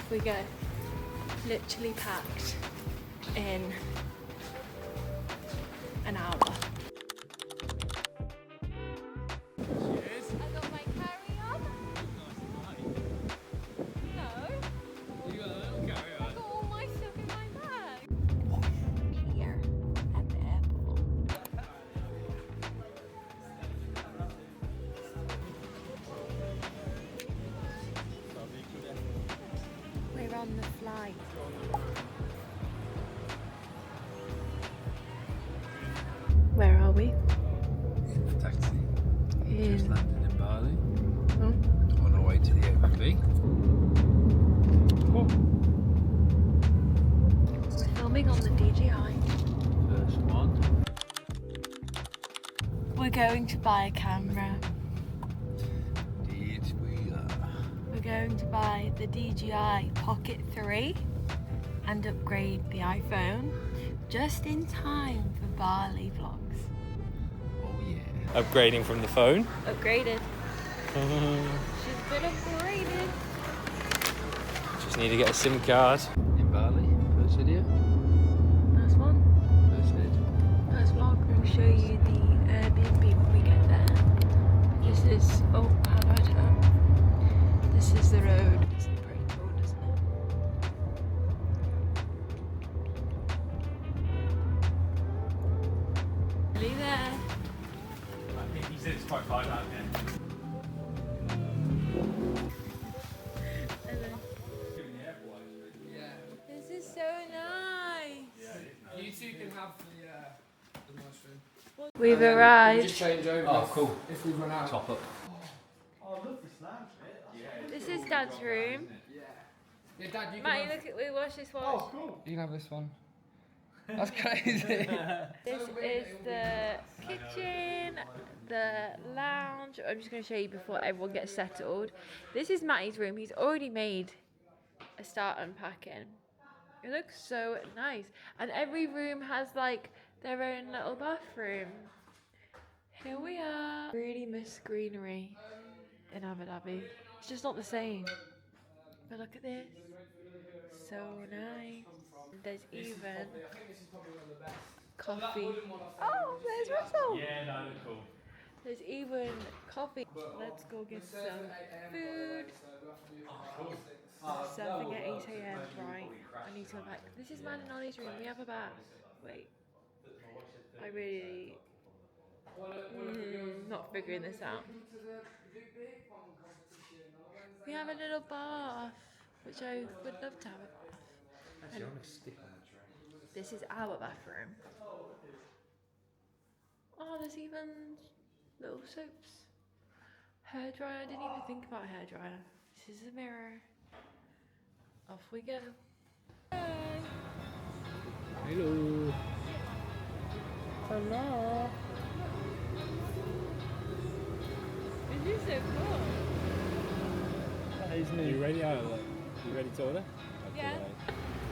Off we go. Literally packed in an hour. I got my carry-on. No. You got a little carry-on? I got all my stuff in my bag. Here at the airport. We're on the flight. Where are we? Taxi. In... Just landed in Bali. Oh. On our way to the Airbnb. Oh. We're filming on the DJI. First one. We're going to buy a camera. Indeed we are. We're going to buy the DJI Pocket 3 and upgrade the iPhone just in time for Bali vlogs. Oh yeah. Upgrading from the phone. Upgraded. She's been upgraded. Just need to get a SIM card. In Bali. First video. Nice one. First vid. Nice vlog. We'll show you the Airbnb when we get there. This is, oh, how do I turn? This is the road. It's pretty cool, isn't it? Nearly there. I think he said it's quite far out there. This is so nice. You two can have the mushroom. We've We arrived. just change over. Oh, cool. If we run out. Top up. This is Dad's room. Yeah, Dad, you can Matty, have. look at, we watch this watch. Oh, cool. You can have this one. That's crazy. This is the kitchen, the lounge. I'm just going to show you before everyone gets settled. This is Matty's room. He's already made a start unpacking. It looks so nice. And every room has like their own little bathroom. Here we are. Really miss greenery in Abu Dhabi. It's just not the same. But look at this. So nice. There's even coffee. Oh, there's Russell. Yeah, no, that's cool. There's even coffee. Let's go get some food. Something at 8 AM, right? I need to go back. This is mine and Ollie's room. We have a bath. Wait. I really... not figuring this out. We have a little bath, which I would love to have a bath. Actually, I'm going to stick on the tray. This is our bathroom. Oh, there's even little soaps. Hairdryer. I didn't even think about hairdryer. This is a mirror. Off we go. Hi. Hello. Hello. This is so cool. Isn't it? You ready? You ready to order? Yeah.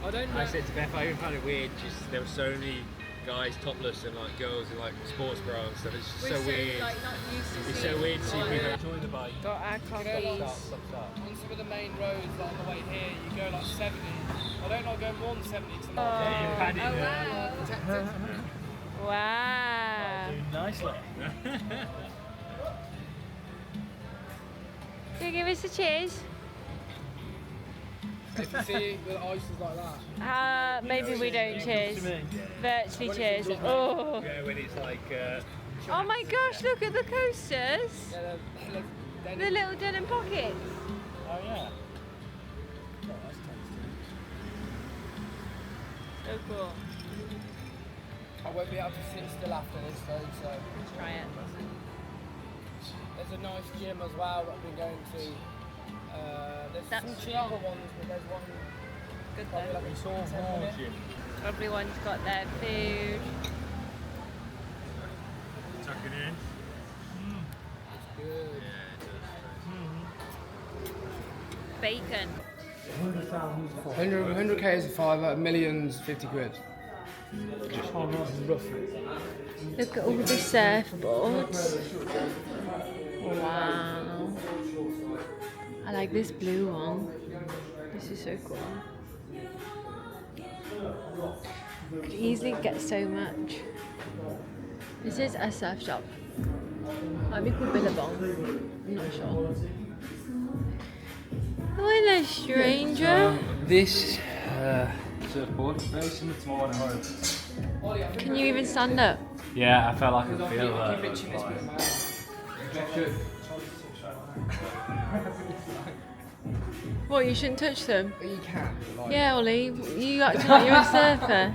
I don't know. I said to Beth, I even found it weird. Just there were so many guys topless and like girls in like sports bra and stuff. It's just We're so weird. Like, not used to It's seeing so weird to see Oh, people yeah. enjoy the bike. Got our coffees. On some of the main roads, like on the way here, you go like 70. I don't like going more than 70 to Oh, Yeah, you had it there. wow. protected. Wow. Doing nicely. Can you give us a cheers? If you see the ice is like that. Maybe we don't cheers. Virtually cheers. Oh. Yeah, when it's like. Oh my gosh, look at the coasters. Yeah, The little denim pockets. Oh yeah. So cool. I won't be able to sit still after this though, so. Let's try it. There's a nice gym as well that I've been going to. There's That's some cheaper ones, but there's one Good probably though. like a short 10 minute. Everyone's got their food. Tuck it in. Good. Bacon. 100k is a fiver, millions 50 quid. Look at all the surfboards. Wow. I like this blue one. This is so cool. Could easily get so much. This is a surf shop. Might be called Billabong. I'm not sure. Oh, hello, stranger. This surfboard, very similar to one at home. Can you even stand up? Yeah, I felt like I could feel What, you shouldn't touch them? You can. Like, Yeah, Ollie, you acting like you're a surfer.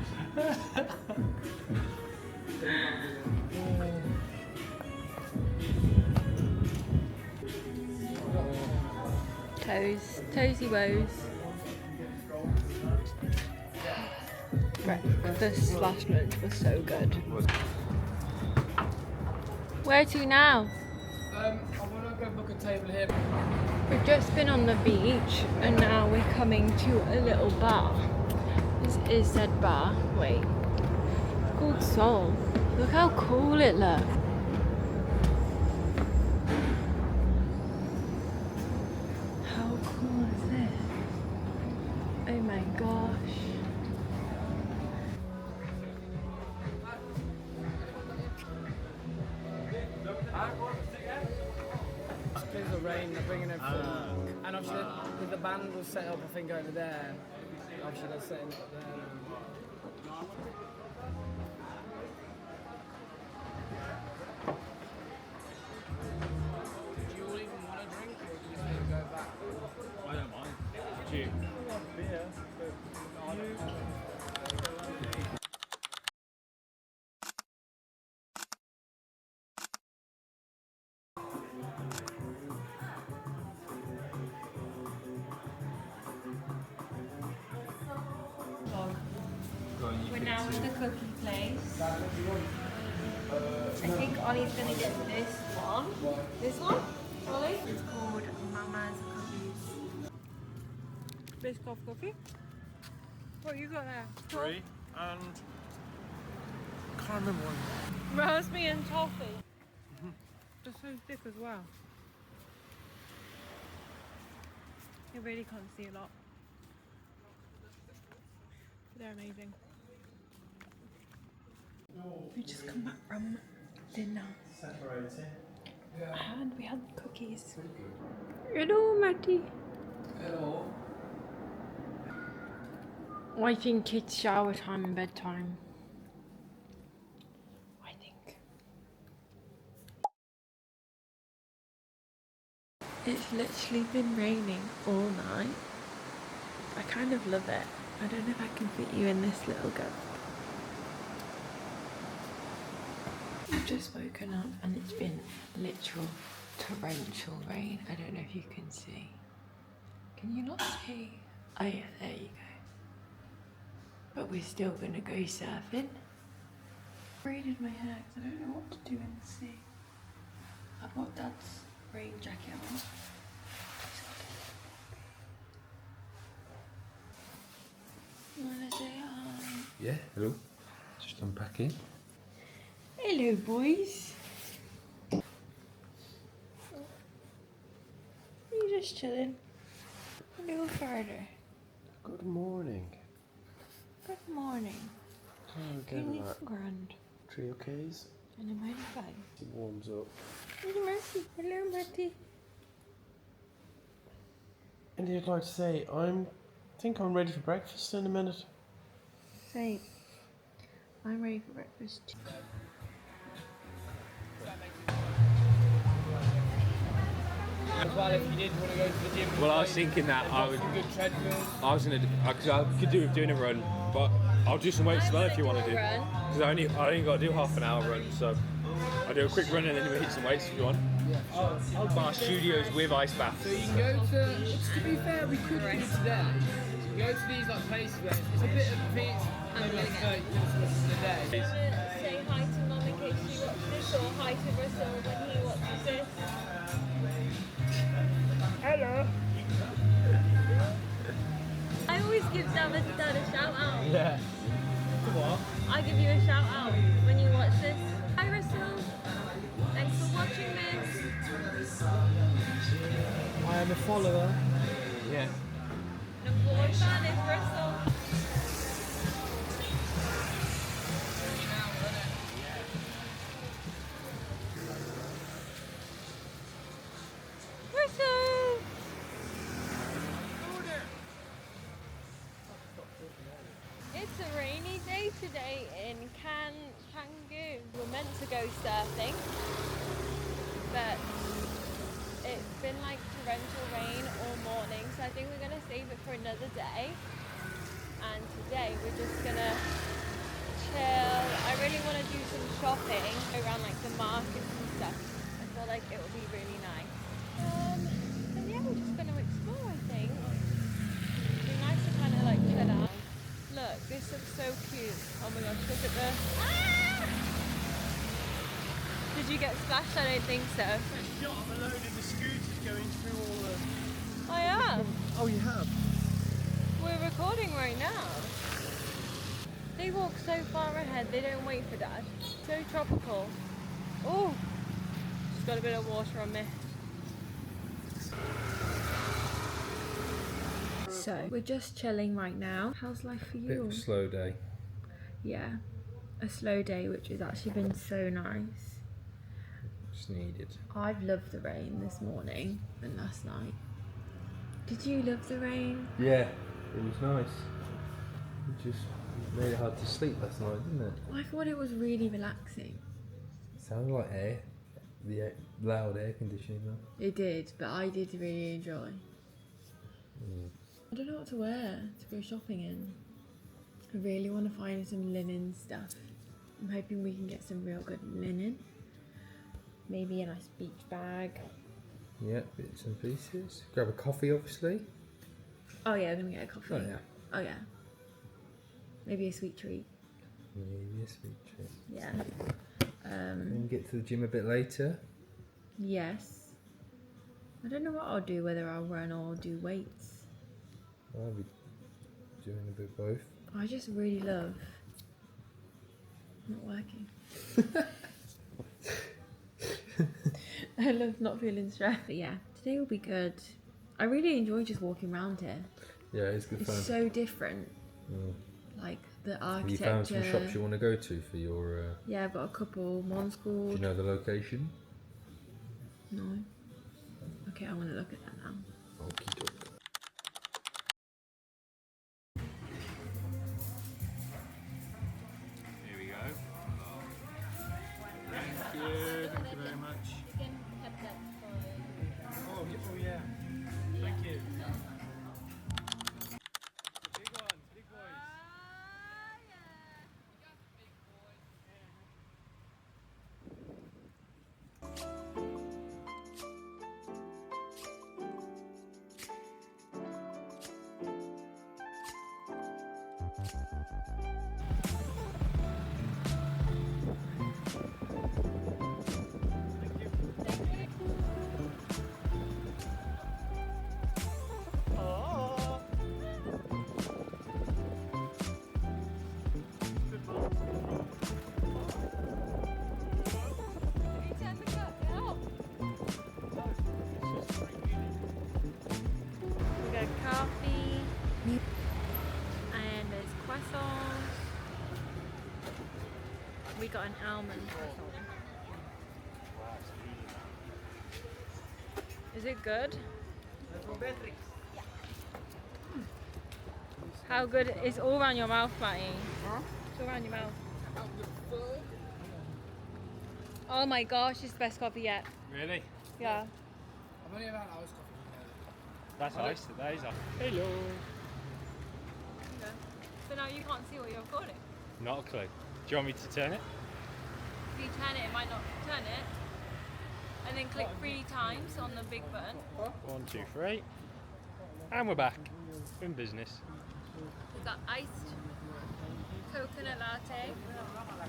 Toesy woes. Breakfast slash lunch was so good. Where to now? I want to go book a table here. We've just been on the beach and now we're coming to a little bar. This is said bar. Wait. It's called Soul. Look how cool it looks. How cool is this? Oh my gosh. Because of the rain, they're bringing everything. And obviously, because the band was set up, I think, over there. Obviously, they're setting it up there. Do you all even want a drink, or do you just go back? I don't mind. It's cheap. We're now at the cookie place. I think Ollie's gonna get this one. This one? Ollie? It's called Mama's Cookies. Biscoff cookie. What you got there? 3 and can't remember one. Raspberry and toffee. They're so thick as well. You really can't see a lot. They're amazing. We just come back from dinner. And we had cookies. Hello, Matty. Hello. I think it's shower time and bedtime. I think. It's literally been raining all night. I kind of love it. I don't know if I can fit you in this little guy. I've just woken up and it's been literal torrential rain. I don't know if you can see. Can you not see? Oh yeah, there you go. But we're still gonna go surfing. I braided my hair because I don't know what to do in the sea. I've got Dad's rain jacket on. You wanna say hi? Yeah, hello. Just unpacking. Hello, boys. You just chilling? A little further. Good morning. Good morning. Oh, Can you that grand? 3 okays. And I'm ready fine. It warms up. Hello, Matty. Hello, Matty. And you'd like to say, think I'm ready for breakfast in a minute. Same. I'm ready for breakfast too. As well, if you did want to go to the gym. Well, I was thinking that I would. Some good treadmills. I was gonna, because I could do with doing a run, but I'll do some weights as well if you want to do. Because I only got to do half an hour run, so I'll do a quick run and then we'll hit some weights if you want. Yeah. Bar studios with ice baths. So you can go to be fair, we could do today. You go to these like places where it's a bit of a piece, maybe like 30 minutes a day. Say hi to Mum in case she watches this, or hi to Russell when he watches this. Hello. I always give Dad a shout out. Yeah. What? I give you a shout out when you watch this. Hi Russell. Thanks for watching this. I am a follower. Yeah. Number one fan is Russell. Russell! It's a rainy day today in Canggu. We're meant to go surfing, but it's been like torrential rain all morning, so I think we're gonna save it for another day. And today we're just gonna chill. I really want to do some shopping around like the markets and stuff. I feel like it will be really nice. And yeah, we're just gonna explore, I think. It'd be nice to kind of like chill out. Look, this looks so cute. Oh my gosh, look at this. Ah! Did you get splashed? I don't think so. I shot a load of the scooters going through all the... Oh yeah. Oh, you have? We're recording right now. They walk so far ahead, they don't wait for Dad. So tropical. Oh, just got a bit of water on me. So, we're just chilling right now. How's life for Bit you? of a slow day. Yeah, a slow day, which has actually been so nice. Just needed. I've loved the rain this morning and last night. Did you love the rain? Yeah, it was nice. It just made it hard to sleep last night, didn't it? I thought it was really relaxing. Sounded like air. Loud air conditioning though. It did, but I did really enjoy. I don't know what to wear to go shopping in. I really want to find some linen stuff. I'm hoping we can get some real good linen. Maybe a nice beach bag. Yeah, bits and pieces. Grab a coffee, obviously. Oh yeah, I'm gonna get a coffee. Oh yeah. Oh yeah. Maybe a sweet treat. Maybe a sweet treat. Yeah. And get to the gym a bit later. Yes. I don't know what I'll do, whether I'll run or do weights. I'll be doing a bit of both. I just really love not working. I love not feeling stressed. But yeah, today will be good. I really enjoy just walking around here. Yeah, it's good fun. It's so different. Like the Have you architecture. found some shops you want to go to for your... Yeah, I've got a couple. One's do called... you know the location? No. Okay, I want to look at that now. Okie doke. Here we go. Thank you. Thank you very much. Oh yeah. Thank you. Big ones, big boys. We got coffee, and there's croissants. We got an almond croissant. Is it good? How good? It's all around your mouth, Matty. It's all around your mouth. Oh my gosh, it's the best coffee yet. Really? Yeah. I've only ever had iced coffee. That's ice today. Hello. So now you can't see what you're recording. Not a clue. Do you want me to turn it? If you turn it, it might not turn it. And then click 3 times on the big button. 1, 2, 3. And we're back. In business. We've got iced coconut latte.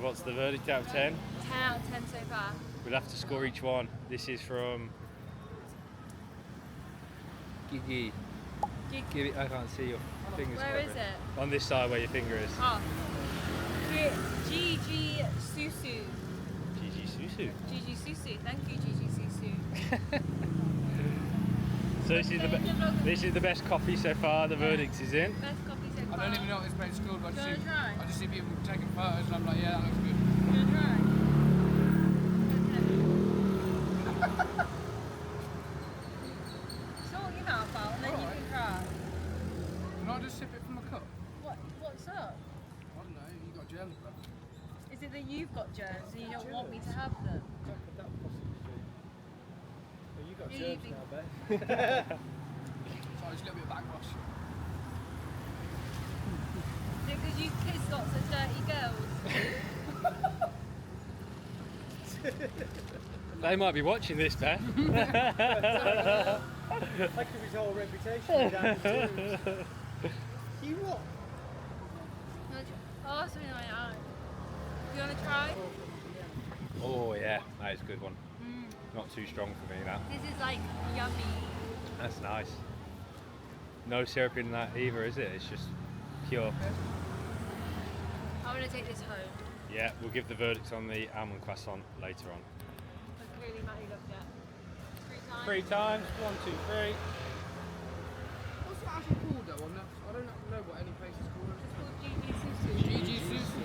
What's the verdict out of 10? 10 out of 10 so far. We'll have to score each one. This is from Gigi. Give it, I can't see your fingers. Where covered. is it? On this side where your finger is. Oh. Gigi Susu. Gigi Susu. Gigi Susu. Thank you, Gigi Susu. So this is the best coffee so far. The verdict is in. Best coffee so far. I don't even know what this place is called, but Do you wanna try? I just see people taking photos and I'm like, yeah, that looks good. You wanna try? Sort your mouth out and then you can try. Can I just sip it from a cup? What's up? I don't know, you got germs, bro. Is it that you've got germs and you don't want me to have them? You got germs now, Ben. Sorry, just a little bit of backwash. Is it because you've kissed lots of dirty girls? They might be watching this, Ben. That could be his whole reputation down the tubes. You what? Oh, something like that. You want to try? Oh yeah, that is a good one. Not too strong for me, that. This is like yummy. That's nice. No syrup in that either, is it? It's just pure. I'm going to take this home. Yeah, we'll give the verdict on the almond croissant later on. But clearly Matty loved it. 3 times. 1, 2, 3. What's that actually called though? I don't know what any place is called. It's called GG Sushi. GG Sushi.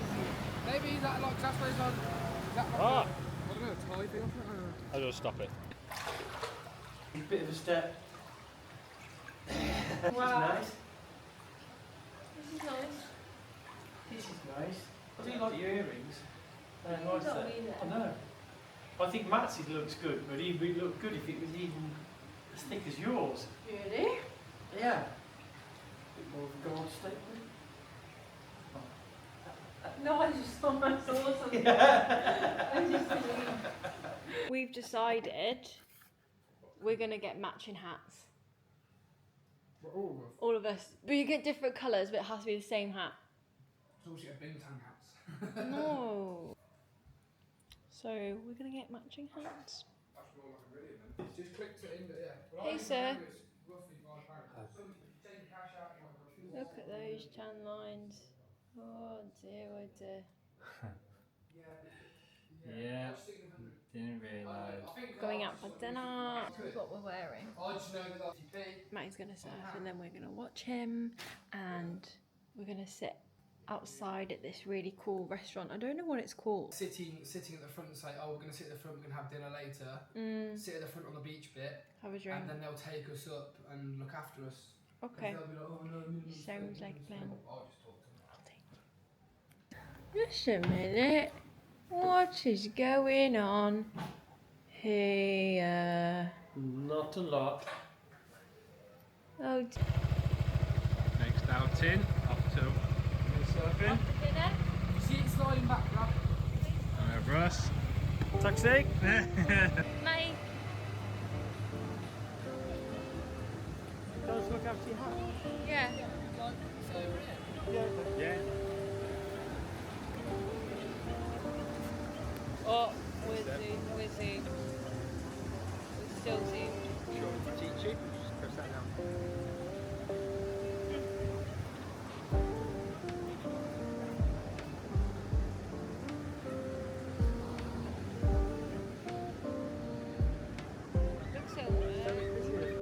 Maybe is that like that's where it's on. Is that like I don't know, a Thai thing or something? I'll just stop it. A bit of a step. Wow. Nice. This is nice. This is nice. I do like your earrings. They're nice got there. me there. I know. I think Max's looks good, but he would look good if it was even as thick as yours. Really? Yeah. A bit more of a gold statement. No, I just saw something. We've decided we're going to get matching hats. We're all All of us. But you get different colours, but it has to be the same hat. it's all shit bintang hats. No. So we're going to get matching hats. That's more like a million then. Just click to in there, yeah. Well, Hey, I even sir. know it's roughly £5. So if you take cash out, you might Look at those tan lines. Oh dear, oh dear. Yeah, didn't realise. Going out for dinner. That's what we're wearing. I just know that like, Matty's going to surf and then we're going to watch him and we're going to sit outside at this really cool restaurant. I don't know what it's called. sitting at the front and say, oh, we're going to sit at the front, we're going to have dinner later. Sit at the front on the beach bit. Have a drink. And then they'll take us up and look after us. Okay. They'll be like, oh, no, Sounds like a plan. I'll just talk to them. I'll take you. Just a minute. What is going on here? Not a lot. Oh, Next outing, off to surfing. dinner? You see it sliding back, Rob? Over us. Taxi. Matty. Don't look after your hat. Yeah. Yeah. Oh, we're zoomed. We're still zoomed. Sure, to teach you. Just press that now. Looks so good.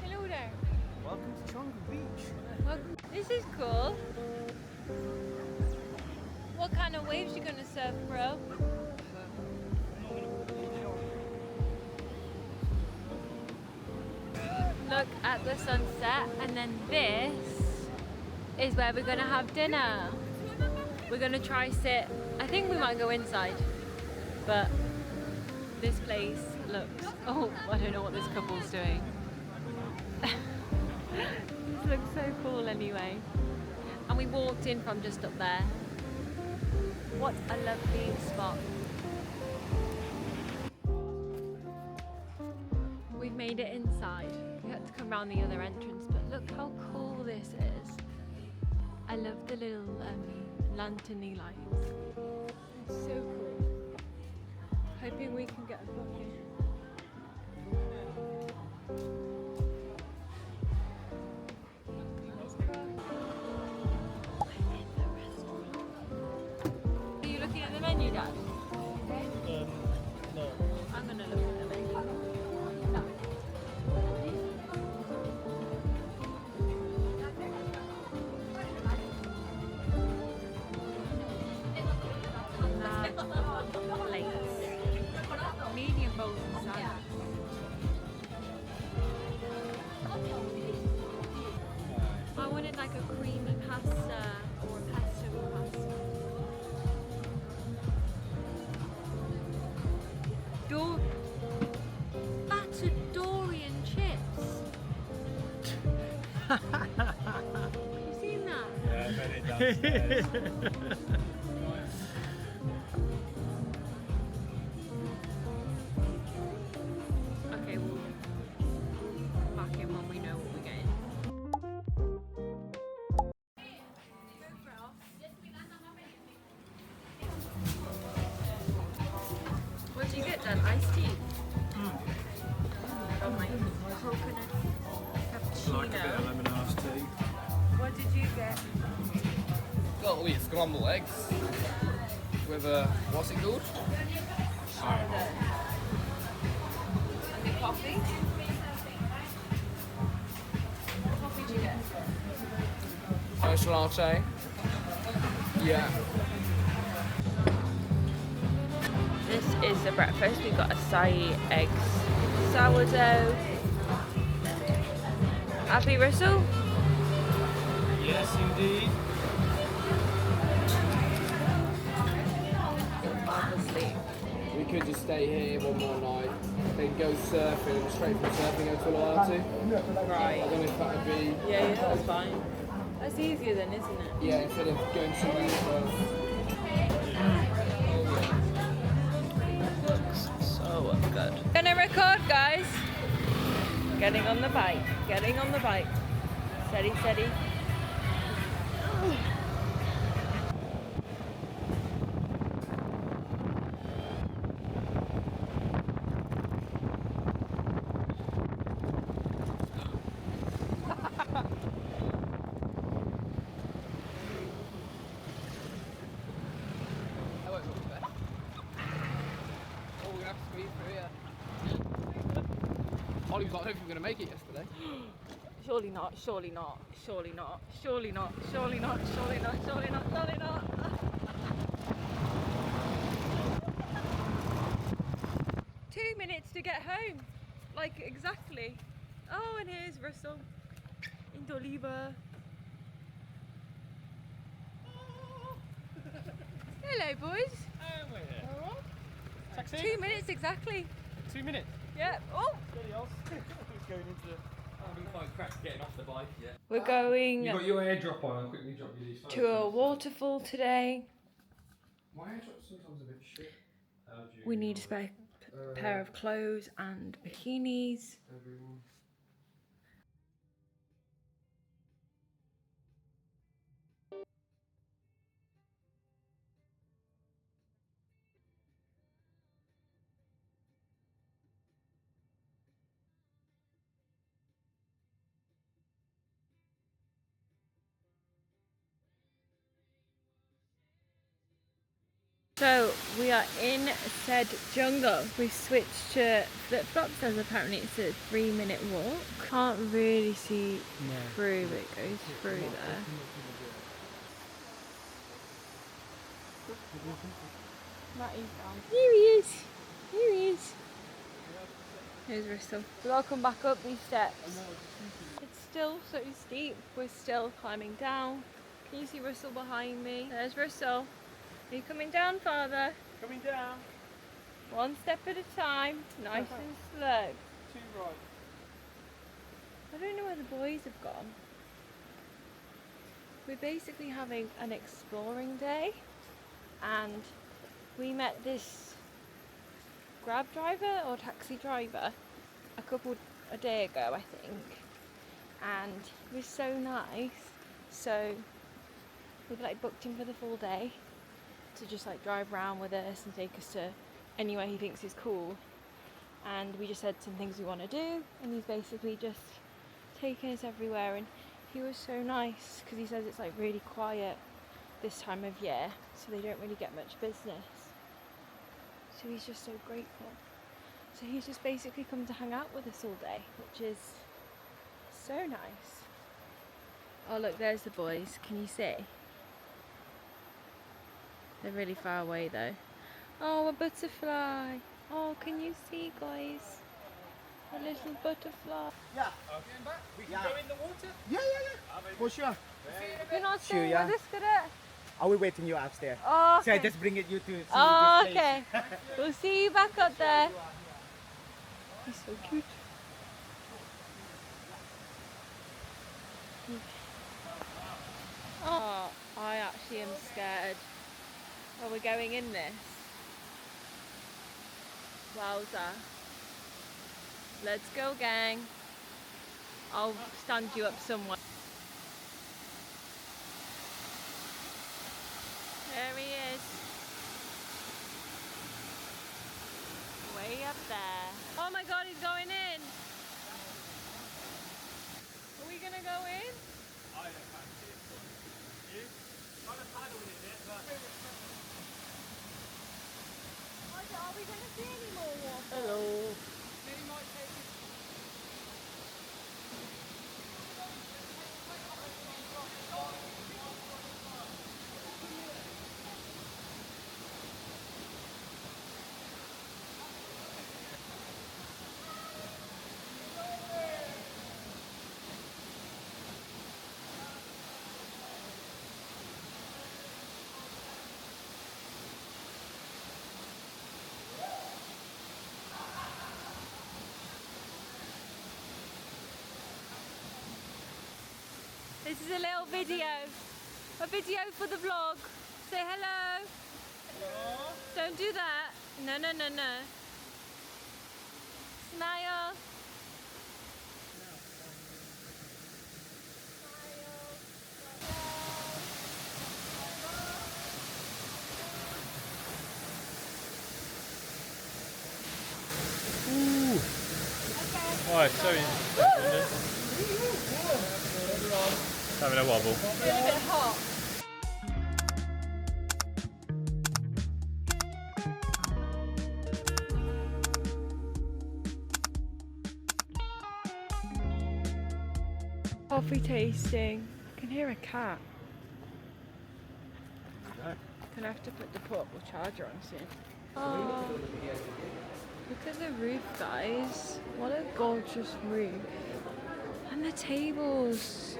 Hello there. Welcome to Chonga Beach. Welcome. This is cool. What kind of waves you gonna surf, bro? Look at the sunset, and then this is where we're gonna have dinner. We're gonna try sit. I think we might go inside, but this place looks. Oh, I don't know what this couple's doing. This looks so cool anyway. And we walked in from just up there. What a lovely spot. We've made it inside. We had to come around the other entrance, but look how cool this is. I love the little lanterny lights. It's so cool. Hoping we can get a booking. Let's go. Dad? No. I'm gonna look at the menu. Large plates. Medium bowls and salads. I wanted like a creamy pasta or a pesto with pasta. Battered Dorian chips. You seen that? Yeah, I bet it downstairs. Okay, we'll back in when we know what we're getting. What do you get, Dad? Iced tea? Oh my coconut cappuccino. Like a bit of lemon iced tea. What did you get? Got all these scrambled eggs with what's it called? Sourdough. And the coffee? What coffee did you get? Irish latte. Yeah. This is the breakfast. We've got acai, eggs, sourdough. Happy, Russell? Yes, indeed. Obviously. We could just stay here one more night, then go surfing, and straight from surfing go to Loyalty. Right. I don't know if that would be, Yeah, that's fine. That's easier then, isn't it? yeah, instead of going somewhere else. Looks so good. Gonna record, guys. Getting on the bike. Getting on the bike. Steady, steady. That won't look bad. Oh, we're gonna have to squeeze through here. Ollie was like, I don't think we're gonna make it yesterday. Surely not, surely not, surely not, surely not, surely not, surely not, surely not, surely not. 2 minutes to get home. Like, exactly. Oh, and here's Russell in Doliva. Hello, boys. And we're here. Taxi? 2 minutes exactly. 2 minutes. Yep. Oh, Bloody hell. Who's going into... Getting off the bike yet. we're going You got your airdrop on. I'll quickly drop you these photos. to a waterfall today. My airdrop's sometimes a bit shit. We need a spare pair of clothes and bikinis. Everyone. So we are in said jungle. We switched to flip-flops as apparently it's a 3-minute walk. Can't really see through, but it goes through there. Here he is. Here he is. Here's Russell. We all come back up these steps. It's still so steep. We're still climbing down. Can you see Russell behind me? There's Russell. Are you coming down, Father? Coming down. One step at a time, nice and slow. Too right. I don't know where the boys have gone. We're basically having an exploring day, and we met this grab driver or taxi driver a day ago, I think, and he was so nice. So we've like booked him for the full day to just like drive around with us and take us to anywhere he thinks is cool, and we just said some things we want to do, and he's basically just taking us everywhere. And he was so nice because he says it's like really quiet this time of year, so they don't really get much business. So he's just so grateful. So he's just basically come to hang out with us all day, which is so nice. Oh look, there's the boys. Can you see? They're really far away though. Oh, a butterfly. Oh, can you see, guys? A little butterfly. Yeah. We can go in the water? Yeah. For sure. You're not Sure, staying yeah. with us, Cadet? Are we waiting you upstairs? Oh, So I okay. just bring it you to see Oh, this place. okay. We'll see you back up there. He's so cute. Oh, I actually am scared. Are we going in this? Wowza. Let's go, gang. I'll stand you up somewhere. There he is. Way up there. Oh my god, he's going in. Are we gonna go in? I don't fancy it. You? Trying to paddle in it, but... Are we gonna see any more water? Hello. This is a little video. A video for the vlog. Say hello. Hello. Don't do that. No. Smile. Oh, it's so having a wobble. It's a little bit hot. Coffee tasting. I can hear a cat. Gonna have to put the portable charger on soon. Oh, look at the roof, guys. What a gorgeous roof. And the tables.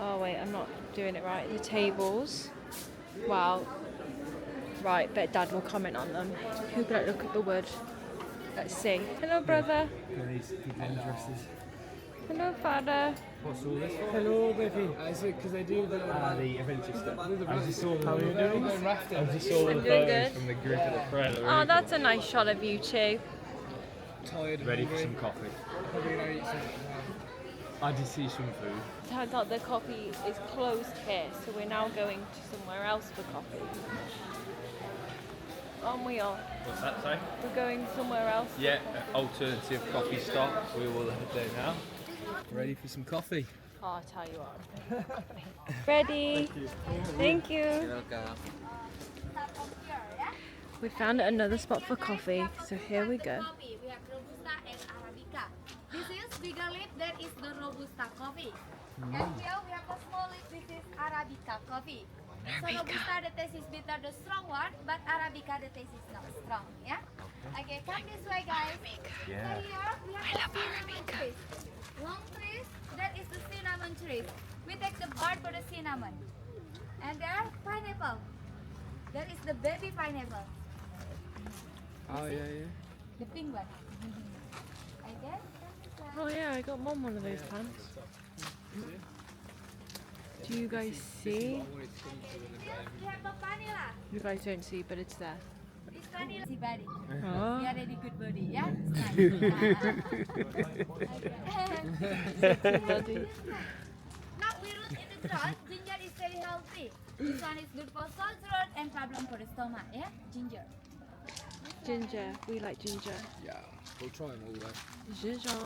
Oh wait, I'm not doing it right. The tables. Wow. Right, bet Dad will comment on them. He'll be like, look at the wood. Let's see. Hello, brother. These people in dresses. Hello, father. What's all this for? Hello, baby. Is it because they do the adventure stuff. I just saw how you're doing. I just saw I'm the doing photos good. from the group at the front. Oh, that's a nice shot of you two. Tired. Ready for some coffee. Probably gonna eat some. I did see some food. Turns out the coffee is closed here, so we're now going to somewhere else for coffee. Aren't we all? What's that say? We're going somewhere else. Yeah, alternative coffee stop. We will head there now. Ready for some coffee? Oh, I'll tell you what. Ready? Thank you. We found another spot for coffee, so here we go. Coffee. We have Robusta and Arabica. This is bigger leaf, that is the Robusta coffee. And here we have a small leaf, this is Arabica coffee. So Robusta, the taste is bitter, the strong one, but Arabica, the taste is not strong, yeah? Okay, come this way, guys. Yeah. So here we have the cinnamon trees. Long trees, that is the cinnamon trees. We take the bark for the cinnamon. And there, pineapple. That is the baby pineapple. Oh yeah. The pink one. Okay? Oh yeah, I got Mom one of those plants. Do you guys see? We have a vanilla. You guys don't see, but it's there. This vanilla. See body. Oh. We are ready good body, yeah? Bloody. Now we root in the ground. Ginger is very healthy. This one is good for sore throat and problem for the stomach, yeah? Ginger. Ginger. We like ginger. Yeah. We'll try them all though. Ginger.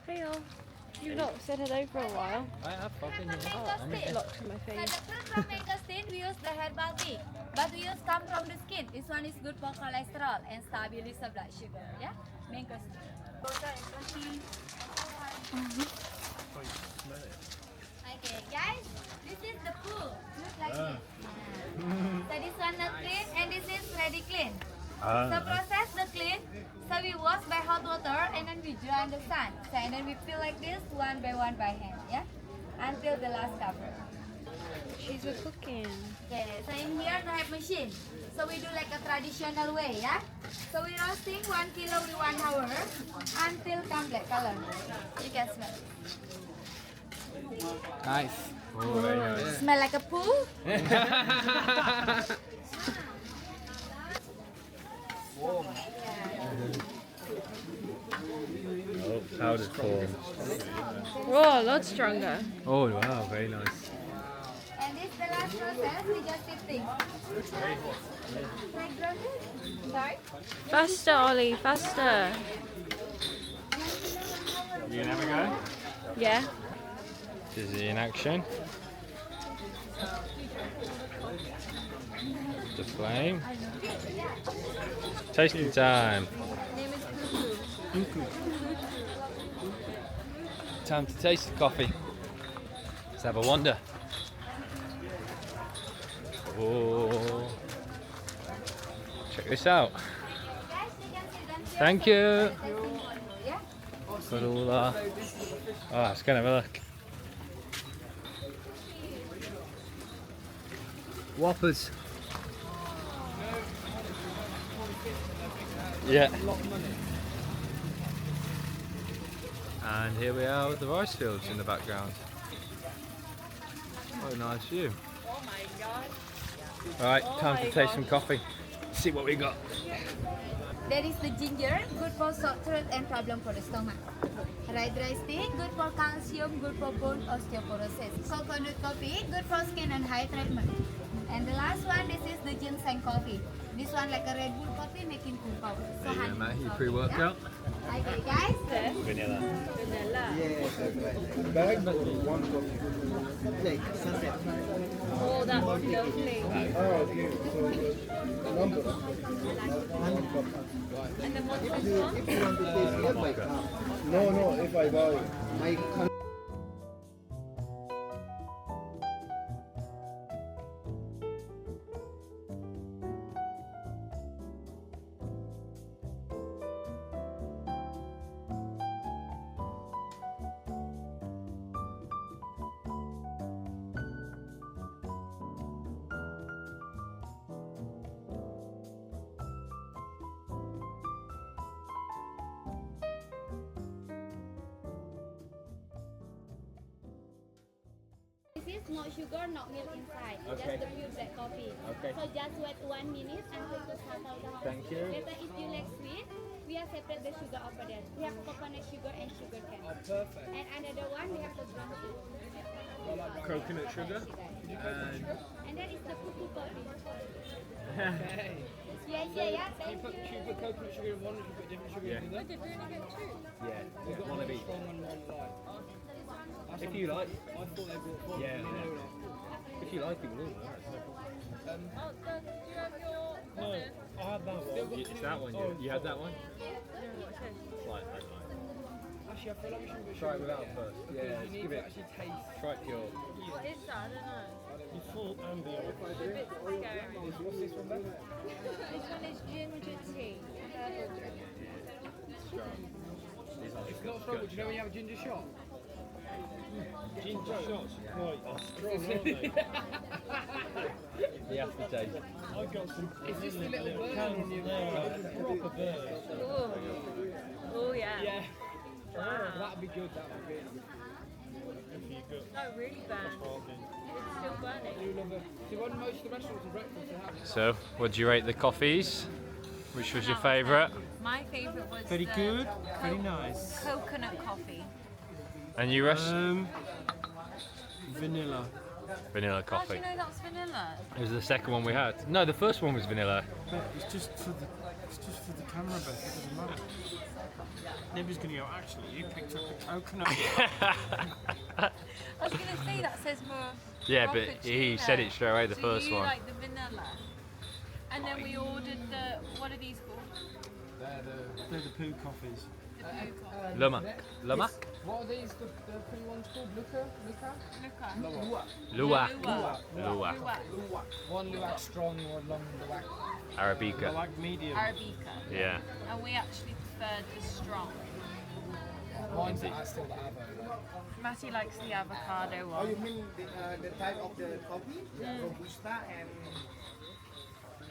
Hey all. You've not said hello for a while. I have fucking Mango Locked in my So face. the fruit from mangosteen we use the herbal tea, but we use come from the skin. This one is good for cholesterol and stabilize the blood sugar. Yeah, mangosteen. Okay, guys, this is the pool. Look like this. So this one not clean and this is ready clean. So process the clean. So we wash by hot water and then we dry in the sun. So and then we fill like this one by hand. Yeah, until the last cover. She's a cooking. Okay, so in here they have machine. So we do like a traditional way, yeah. So we roasting 1 kilo with 1 hour until come black color. You can smell. Nice. Oh, very nice. Smell like a pool. Oh, powdered corn. Oh, a lot stronger. Oh wow, very nice. And this the last process. We just sifting. Like sorry. Faster, Ollie, faster. You gonna have a go? Yeah. Dizzy in action. The flame. Tasting time. Name is Cuckoo. Time to taste the coffee. Let's have a wander. Oh, check this out. Guys, you can sit down here. Thank you. Yeah. Got all that. Oh, let's go and have a look. Whoppers. Yeah. And here we are with the rice fields in the background. What a nice view. Oh my god. Right, Oh time my to taste some gosh. coffee. See what we got. There is the ginger, good for sore throat and problem for the stomach. Red rice tea, good for calcium, good for bone osteoporosis. Coconut coffee, good for skin and hair treatment. And the last one, this is the ginseng coffee. This one like a Red Bull coffee making cool power. So There you go, honey mate. Your coffee, pre-workout. yeah? Okay, guys. Vanilla. Vanilla. Bag, one coffee. Like sunset. Oh, that's lovely. Oh, okay. So, number. And then what's this one? If you want to taste it, like, no, if I buy my This is no sugar, no milk inside. Okay. Just the pure black coffee. Okay. So just wait 1 minute until to settle down. Thank you. Later, if you like sweet, we have separate the sugar over there. We have coconut sugar and sugar cane. Perfect. And another one, we have the brown sugar. Coconut sugar. And that is the cuckoo coffee. Hey. Yeah. Thank Should you. you put coconut sugar in one or should you put different sugar in the other? Yeah, one of each. One and one light. If you like. I thought they brought four. Yeah, No, yeah. no. If you like it, we'll do it. No, I have that one. It's that one. You had that one? Right, Actually, I feel like we should put try it sugar without in. first. Because Yeah, you need give to it. actually taste. Try it pure. What is that? I don't know. It's full ambient. It's a bit scary. What's this one, Ben? This one is ginger tea. Herbal drink. It's not strong. Do you know when you have a ginger shot? Ginger shots are quite strong, aren't they? The aftertaste. I got some It's just a little burn cans on you. there, like proper burn. Oh. Oh yeah. Yeah. Wow. That'd be good. That would be. If you got Not really bad. bargain. It's still burning. Do love it. See, when most of the restaurants are breakfast, they have. So, what do you rate the coffees? Which was your favourite? My favourite was Very the good, very nice. coconut coffee. And you, Rush? Vanilla. vanilla How do coffee. you know that's vanilla? It was the second one we had. No, the first one was vanilla. It's just for the camera, Beth. It doesn't matter. Nobody's going to go, actually, you picked up a coconut. I was going to say that says more. Yeah, but he said it straight away, the first you one. like the vanilla. And then we ordered the, what are these called? They're the poo coffees. Lumak. Lumak? What are these? The pretty ones called? Luca? Luwak. Luwak. One luwak strong, one long luwak. Arabica. Like medium. Arabica. Yeah. And we actually preferred the strong. Mine's still the avo. Matty likes the avocado Oh, you one. mean the type of the coffee? Robusta and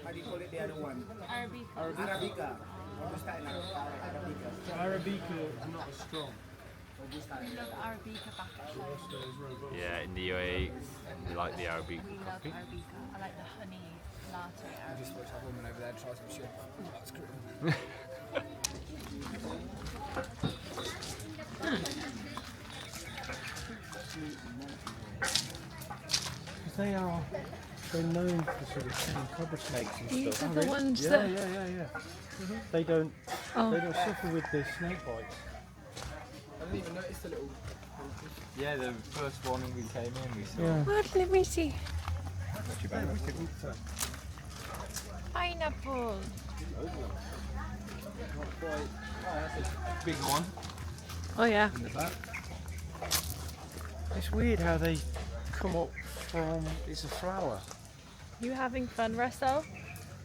how do you call it, the other one? Arabica. Arabica. Robusta and Arabica. Arabica, not as strong. We love Arabica back at home. Yeah, in the UAE, we like the Arabica We love coffee. Arabica. I like the honey latte I Arabica. just watched that woman over there try some shit. Ooh, that's cool. They're known for sort of killing cobra snakes and These stuff. are the ones Yeah, that. yeah. They don't suffer with the snake bites. I didn't even notice the little. Yeah, the first one we came in, we saw. Yeah. What? Let me see. Yeah. Pineapple. Big one. Oh yeah. In the back. It's weird how they come up from. It's a flower. You having fun, Russell?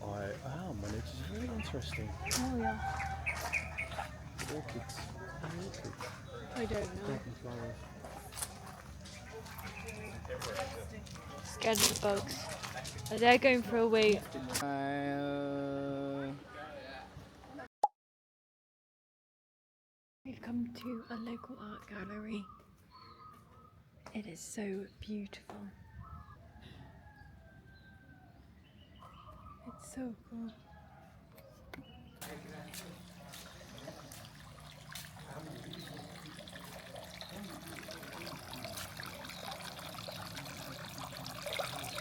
I am, and it's very interesting. Oh yeah. Orchids. I don't know. Golden flowers. Scared of the bugs. They're going for a wee. We've come to a local art gallery. It is so beautiful. It's so cool.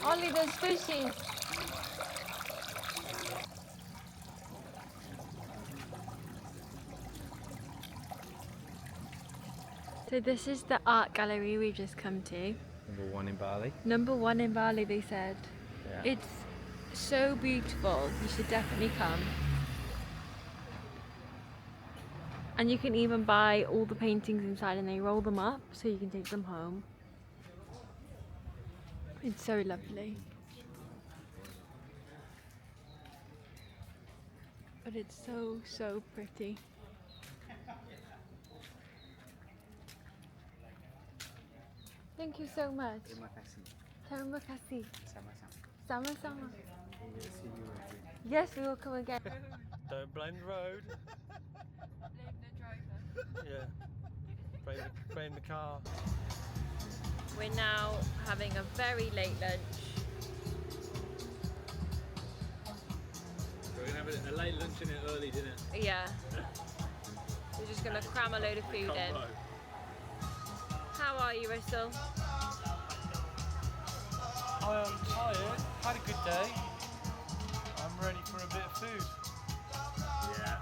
Ollie, there's fishies. So this is the art gallery we've just come to. Number one in Bali. Number one in Bali, they said. Yeah. It's so beautiful. You should definitely come. And you can even buy all the paintings inside and they roll them up so you can take them home. It's so lovely. But it's so, so pretty. Thank you so much. Terima kasih. Sama-sama. Yes, we will come again. Don't blame the road. Blame the driver. Yeah. Blame the car. We're now having a very late lunch. We're going to have a late lunch and an early dinner. Yeah. We're just going to cram a load of food in. How are you, Russell? I am tired. Had a good day. I'm ready for a bit of food. Yeah.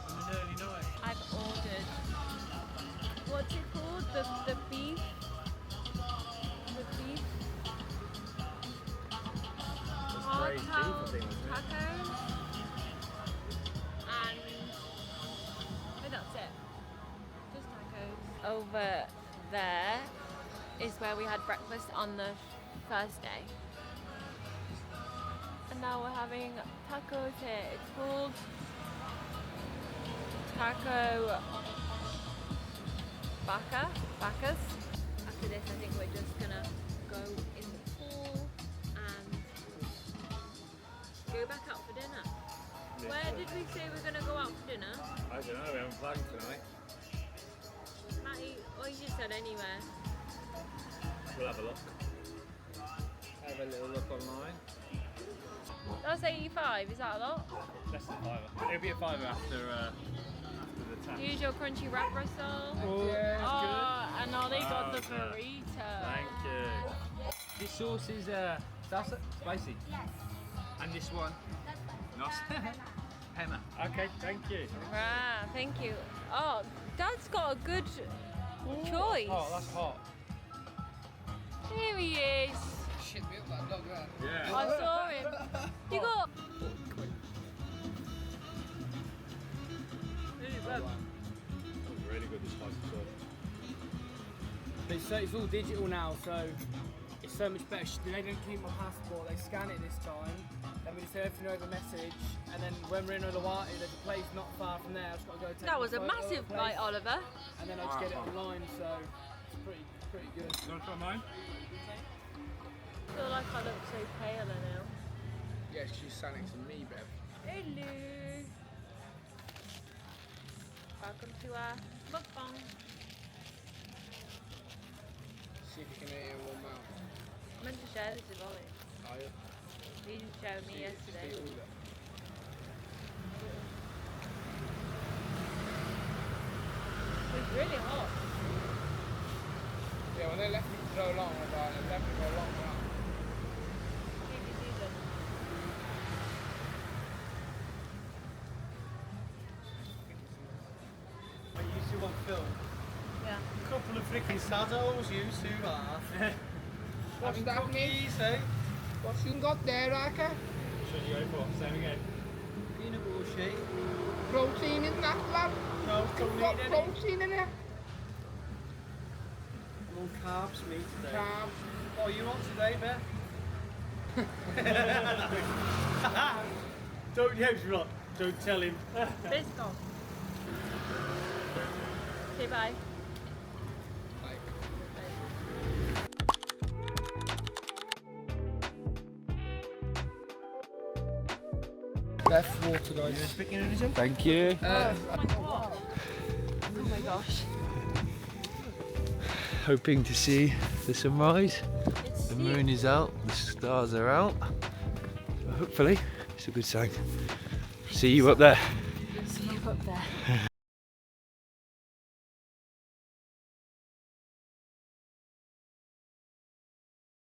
And an early night. I've ordered, what's it called? The beef? The beef? Hardtail tacos. And, oh, that's it. Just tacos. Over there is where we had breakfast on the first day. And now we're having tacos here. It's called Taco Bacas. After this, I think we're just gonna go in the pool and go back out for dinner. Where did we say we're gonna go out for dinner? I don't know, we haven't planned tonight. Matty, or you just said anywhere. We'll have a look. Have a little look online. That's 85, is that a lot? Less than £5. It'll be a £5 after the tax. Use your crunchy wrap, Russell. Oh, Oh, and Ollie got the Okay. burrito. Thank you. This sauce is salsa, spicy. Yes. And this one, That's nice. Henna. Okay, thank you. Ah, thank you. Oh, Dad's got a good choice. Oh, that's hot. Here he is. Shit me up that dog there. Yeah. I saw him. You got. Really good, this spicy sauce. It's all digital now, so it's so much better. They don't keep my passport, they scan it this time. Then we just do everything over message, and then when we're in Uluwatu, there's a place not far from there. I've just got to go take That was a photo of massive the place, bite, Oliver. and then I just get it online, so it's pretty good. You want to try mine? I feel like I look so pale now. Yeah, she's standing to me, Bev. Hello. Welcome to our mukbang. See if you can eat it in one mouth. I meant to share this with Ollie. Are you? He didn't share with me yesterday. Eat all of it. It's really hot. Yeah, when they left me so long, they left me for a long time. BBC them. When you used to on film, Yeah. a couple of freaking saddles, you two are. What's Having that mean? cookies, eh? What's you got there, Aka? Should you go for? Same again. Peanut butter shake. Protein in that, lad? No, don't Got need any. protein in it? I'm on carbs, me today. Carbs. What are you on today, Beth? Don't, yeah, don't tell him. Let's go. Okay, bye. Left water, guys. Speaking Indonesian? Thank you. Oh my gosh. Hoping to see the sunrise. It's The moon is out, the stars are out. Hopefully, it's a good sign. See you up there. See you up there.